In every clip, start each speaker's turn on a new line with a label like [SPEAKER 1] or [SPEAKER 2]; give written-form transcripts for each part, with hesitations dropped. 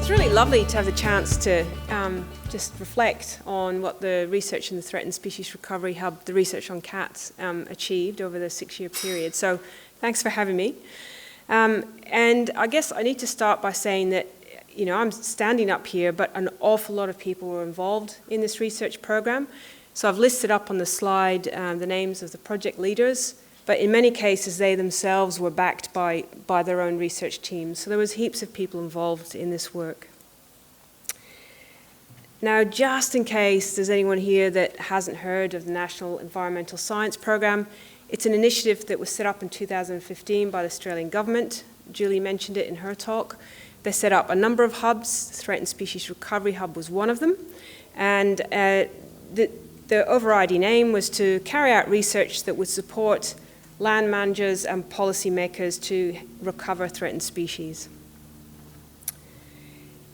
[SPEAKER 1] It's really lovely to have the chance to just reflect on what the research in the Threatened Species Recovery Hub, the research on cats, achieved over the 6-year period. So thanks for having me. And I guess I need to start by saying that, you know, I'm standing up here, but an awful lot of people were involved in this research program. So I've listed up on the slide the names of the project leaders, but in many cases they themselves were backed by their own research teams. So there was heaps of people involved in this work. Now, just in case there's anyone here that hasn't heard of the National Environmental Science Programme, it's an initiative that was set up in 2015 by the Australian government. Julie mentioned it in her talk. They set up a number of hubs. The Threatened Species Recovery Hub was one of them. And the overriding aim was to carry out research that would support land managers and policymakers to recover threatened species.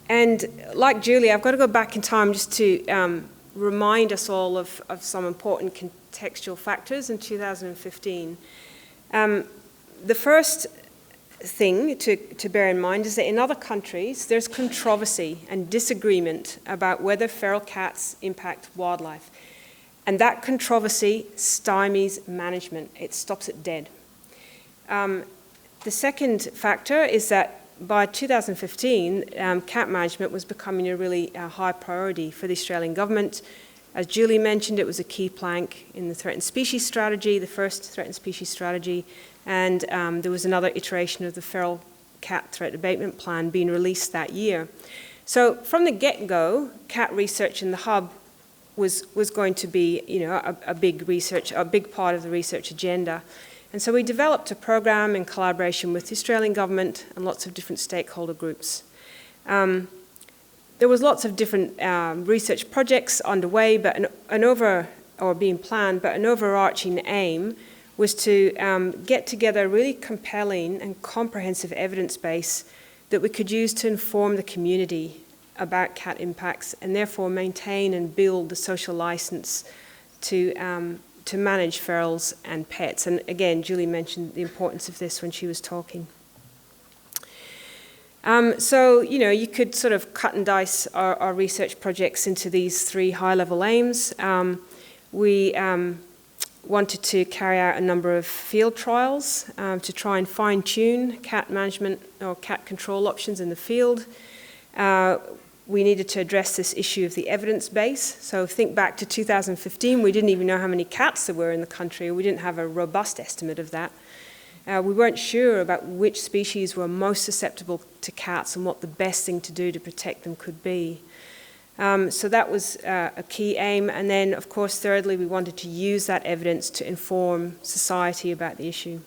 [SPEAKER 1] And like Julie, I've got to go back in time just to remind us all of some important contextual factors in 2015. The first thing to bear in mind is that in other countries, there's controversy and disagreement about whether feral cats impact wildlife. And that controversy stymies management. It stops it dead. The second factor is that by 2015, cat management was becoming a really high priority for the Australian government. As Julie mentioned, it was a key plank in the Threatened Species Strategy, the first Threatened Species Strategy, and there was another iteration of the Feral Cat Threat Abatement Plan being released that year. So from the get-go, cat research in the hub was going to be, you know, a big part of the research agenda. And so we developed a program in collaboration with the Australian government and lots of different stakeholder groups. There was lots of different research projects underway, but being planned, but an overarching aim was to get together a really compelling and comprehensive evidence base that we could use to inform the community about cat impacts and therefore maintain and build the social license to manage ferals and pets. And again, Julie mentioned the importance of this when she was talking. So, you know, you could sort of cut and dice our research projects into these 3 high-level aims. We wanted to carry out a number of field trials to try and fine-tune cat management or cat control options in the field. We needed to address this issue of the evidence base. So think back to 2015, we didn't even know how many cats there were in the country. We didn't have a robust estimate of that. We weren't sure about which species were most susceptible to cats and what the best thing to do to protect them could be. So that was a key aim. And then, of course, thirdly, we wanted to use that evidence to inform society about the issue.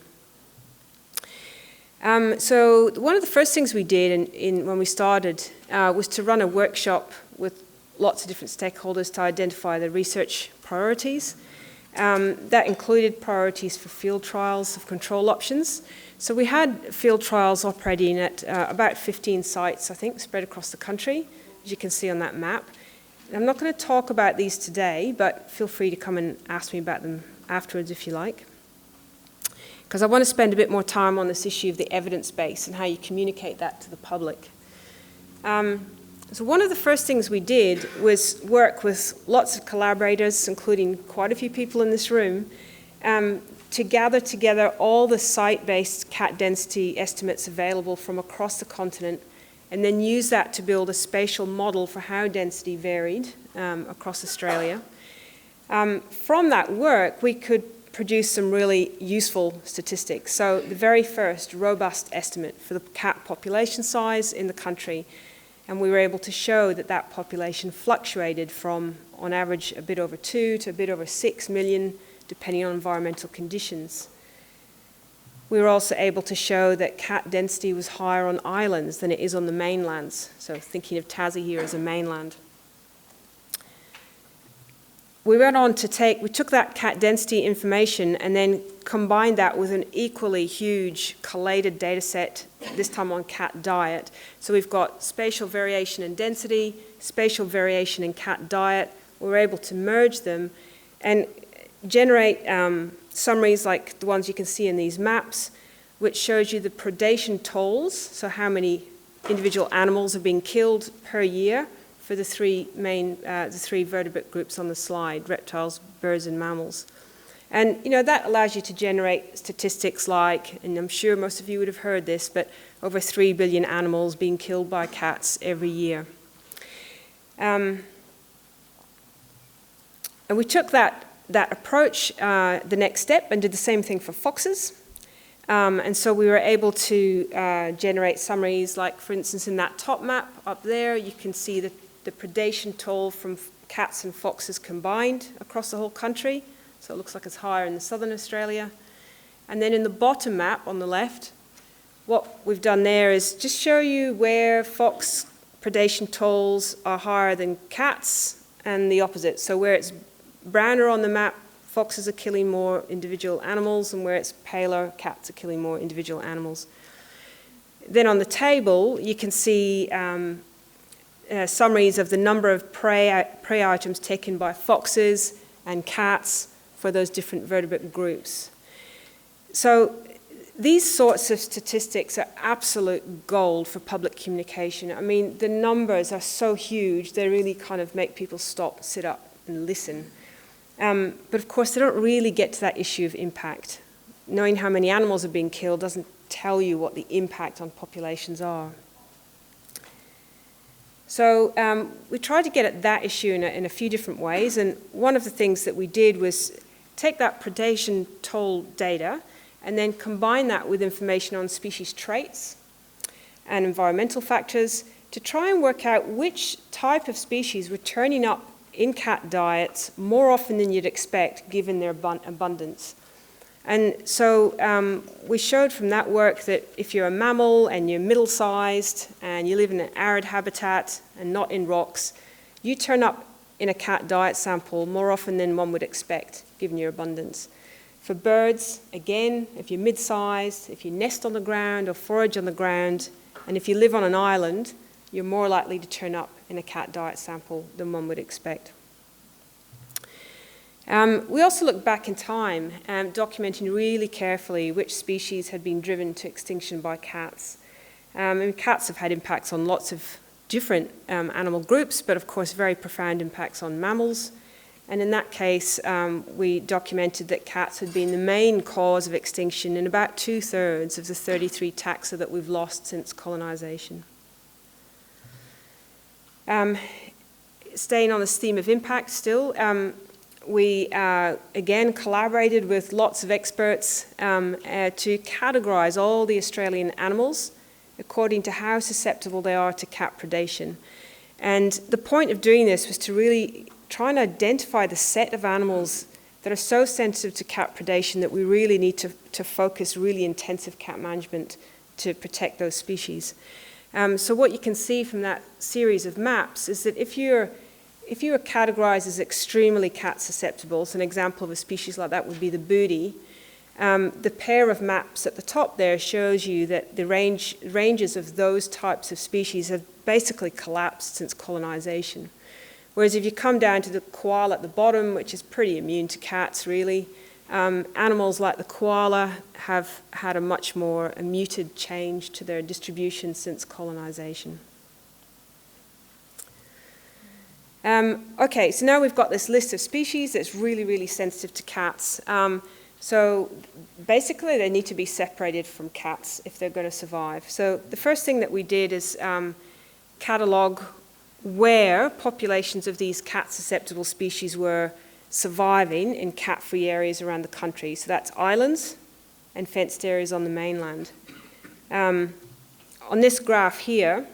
[SPEAKER 1] So one of the first things we did when we started was to run a workshop with lots of different stakeholders to identify the research priorities. That included priorities for field trials of control options. So we had field trials operating at about 15 sites, I think, spread across the country, as you can see on that map. And I'm not going to talk about these today, but feel free to come and ask me about them afterwards if you like, because I want to spend a bit more time on this issue of the evidence base and how you communicate that to the public. So one of the first things we did was work with lots of collaborators, including quite a few people in this room, to gather together all the site-based cat density estimates available from across the continent, and then use that to build a spatial model for how density varied across Australia. From that work, we could produce some really useful statistics. So the very first robust estimate for the cat population size in the country, and we were able to show that that population fluctuated from, on average, a bit over 2 to a bit over 6 million, depending on environmental conditions. We were also able to show that cat density was higher on islands than it is on the mainlands, so thinking of Tassie here as a mainland. We went on to we took that cat density information and then combined that with an equally huge collated data set, this time on cat diet. So we've got spatial variation in density, spatial variation in cat diet. We were able to merge them and generate summaries like the ones you can see in these maps, which shows you the predation tolls, so how many individual animals are being killed per year for the three vertebrate groups on the slide: reptiles, birds, and mammals. And that allows you to generate statistics like, and I'm sure most of you would have heard this, but over 3 billion animals being killed by cats every year. And we took that approach the next step and did the same thing for foxes. And so we were able to generate summaries like, for instance, in that top map up there, you can see the predation toll from cats and foxes combined across the whole country. So it looks like it's higher in the southern Australia. And then in the bottom map on the left, what we've done there is just show you where fox predation tolls are higher than cats and the opposite. So where it's browner on the map, foxes are killing more individual animals, and where it's paler, cats are killing more individual animals. Then on the table, you can see summaries of the number of prey items taken by foxes and cats for those different vertebrate groups. So these sorts of statistics are absolute gold for public communication. I mean, the numbers are so huge, they really kind of make people stop, sit up, and listen. But of course, they don't really get to that issue of impact. Knowing how many animals are being killed doesn't tell you what the impact on populations are. So we tried to get at that issue in a few different ways, and one of the things that we did was take that predation toll data and then combine that with information on species traits and environmental factors to try and work out which type of species were turning up in cat diets more often than you'd expect given their abundance. And so we showed from that work that if you're a mammal and you're middle-sized and you live in an arid habitat and not in rocks, you turn up in a cat diet sample more often than one would expect given your abundance. For birds, again, if you're mid-sized, if you nest on the ground or forage on the ground, and if you live on an island, you're more likely to turn up in a cat diet sample than one would expect. We also looked back in time, documenting really carefully which species had been driven to extinction by cats. And cats have had impacts on lots of different animal groups, but of course very profound impacts on mammals. And in that case, we documented that cats had been the main cause of extinction in about 2/3 of the 33 taxa that we've lost since colonization. Staying on this theme of impact still, we again collaborated with lots of experts to categorize all the Australian animals according to how susceptible they are to cat predation. And the point of doing this was to really try and identify the set of animals that are so sensitive to cat predation that we really need to focus really intensive cat management to protect those species. So what you can see from that series of maps is that if you are categorized as extremely cat susceptible, so an example of a species like that would be the booty, the pair of maps at the top there shows you that the ranges of those types of species have basically collapsed since colonization. Whereas if you come down to the koala at the bottom, which is pretty immune to cats really, animals like the koala have had a much more muted change to their distribution since colonization. Okay, so now we've got this list of species that's really, really sensitive to cats. So basically they need to be separated from cats if they're going to survive. So the first thing that we did is catalogue where populations of these cat-susceptible species were surviving in cat-free areas around the country. So that's islands and fenced areas on the mainland. On this graph here,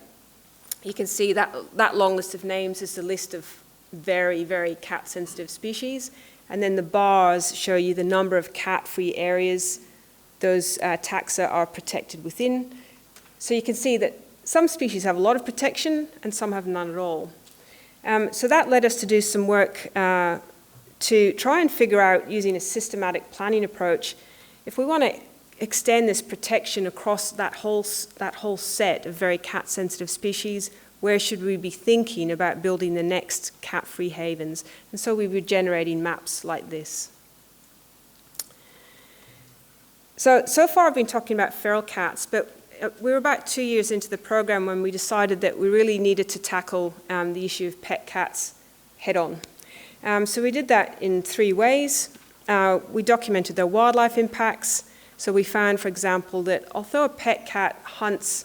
[SPEAKER 1] you can see that long list of names is the list of very, very cat-sensitive species. And then the bars show you the number of cat-free areas those taxa are protected within. So you can see that some species have a lot of protection and some have none at all. So that led us to do some work to try and figure out, using a systematic planning approach, if we want to extend this protection across that whole set of very cat-sensitive species, where should we be thinking about building the next cat-free havens? And so we were generating maps like this. So far I've been talking about feral cats, but we were about 2 years into the program when we decided that we really needed to tackle the issue of pet cats head on. So we did that in 3 ways. We documented their wildlife impacts. So we found, for example, that although a pet cat hunts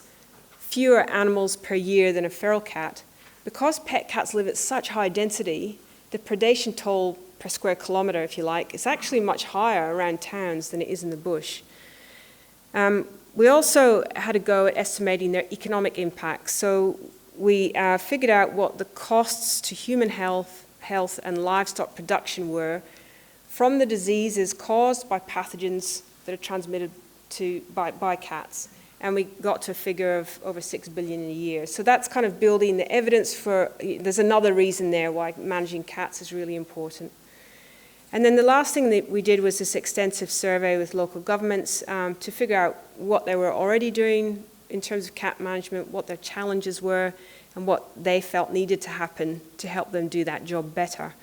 [SPEAKER 1] fewer animals per year than a feral cat, because pet cats live at such high density, the predation toll per square kilometre, if you like, is actually much higher around towns than it is in the bush. We also had a go at estimating their economic impacts. So we figured out what the costs to human health and livestock production were from the diseases caused by pathogens that are transmitted by cats. And we got to a figure of over 6 billion in a year. So that's kind of building the evidence for, there's another reason there why managing cats is really important. And then the last thing that we did was this extensive survey with local governments to figure out what they were already doing in terms of cat management, what their challenges were, and what they felt needed to happen to help them do that job better.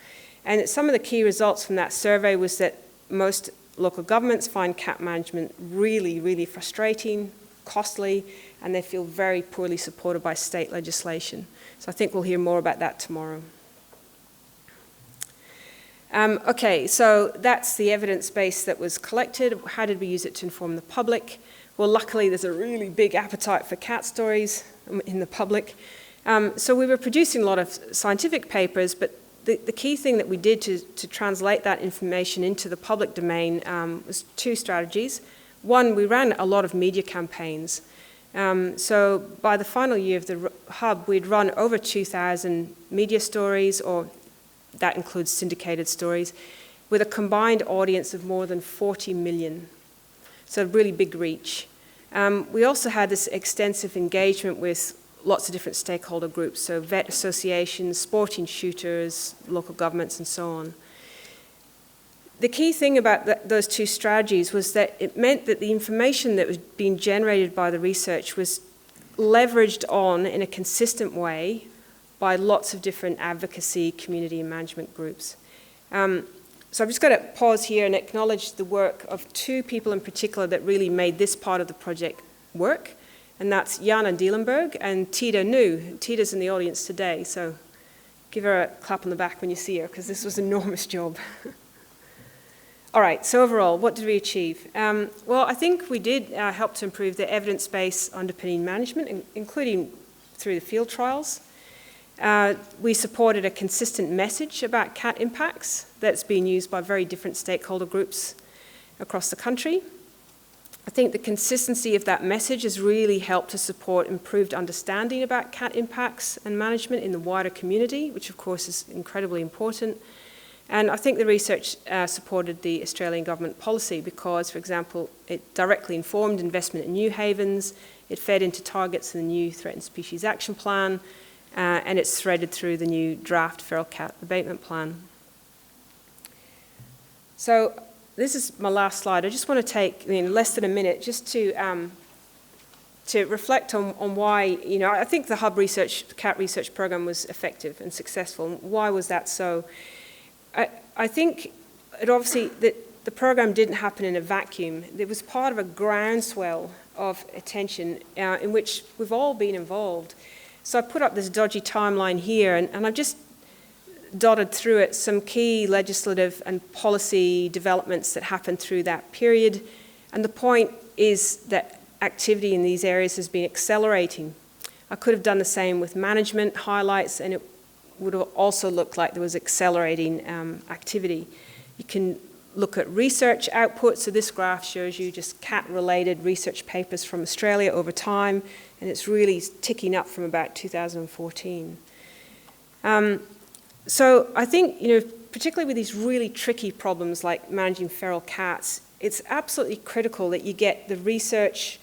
[SPEAKER 1] And some of the key results from that survey was that most local governments find cat management really, really frustrating, costly, and they feel very poorly supported by state legislation. So I think we'll hear more about that tomorrow. Okay, so that's the evidence base that was collected. How did we use it to inform the public? Well, luckily there's a really big appetite for cat stories in the public. So we were producing a lot of scientific papers, but the key thing that we did to translate that information into the public domain was 2 strategies. One, we ran a lot of media campaigns. So by the final year of the hub, we'd run over 2,000 media stories, or that includes syndicated stories, with a combined audience of more than 40 million. So really big reach. We also had this extensive engagement with lots of different stakeholder groups, so vet associations, sporting shooters, local governments, and so on. The key thing about those 2 strategies was that it meant that the information that was being generated by the research was leveraged on in a consistent way by lots of different advocacy, community, and management groups. So I've just got to pause here and acknowledge the work of 2 people in particular that really made this part of the project work, and that's Jana Dielenberg and Tida Nu. Tida's in the audience today, so give her a clap on the back when you see her, because this was an enormous job. All right, so overall, what did we achieve? Well, I think we did help to improve the evidence base underpinning management, including through the field trials. We supported a consistent message about cat impacts that's being used by very different stakeholder groups across the country. I think the consistency of that message has really helped to support improved understanding about cat impacts and management in the wider community, which of course is incredibly important. And I think the research supported the Australian government policy because, for example, it directly informed investment in new havens, it fed into targets in the new Threatened Species Action Plan, and it's threaded through the new draft feral cat abatement plan. So this is my last slide. I just want to take less than a minute just to reflect on why, I think the Hub research, the cat research program was effective and successful. Why was that so? I think it obviously that the program didn't happen in a vacuum. It was part of a groundswell of attention in which we've all been involved. So I put up this dodgy timeline here, and I've just dotted through it some key legislative and policy developments that happened through that period. And the point is that activity in these areas has been accelerating. I could have done the same with management highlights, and it would have also looked like there was accelerating activity. You can look at research output. So this graph shows you just cat-related research papers from Australia over time, and it's really ticking up from about 2014. So I think, particularly with these really tricky problems like managing feral cats, it's absolutely critical that you get the research,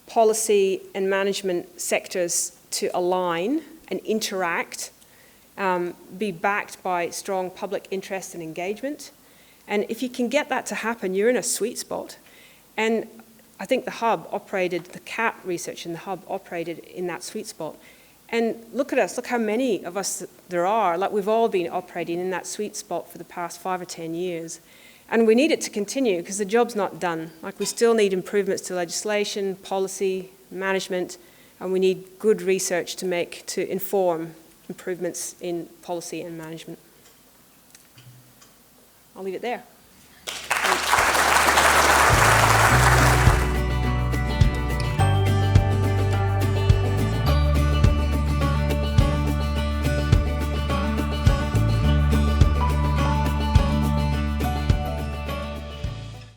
[SPEAKER 1] policy, and management sectors to align and interact, be backed by strong public interest and engagement. And if you can get that to happen, you're in a sweet spot. And I think the Hub operated, the cat research in the Hub operated in that sweet spot. And look at us, look how many of us there are. Like, we've all been operating in that sweet spot for the past 5 or 10 years. And we need it to continue because the job's not done. Like, we still need improvements to legislation, policy, management, and we need good research to inform improvements in policy and management. I'll leave it there.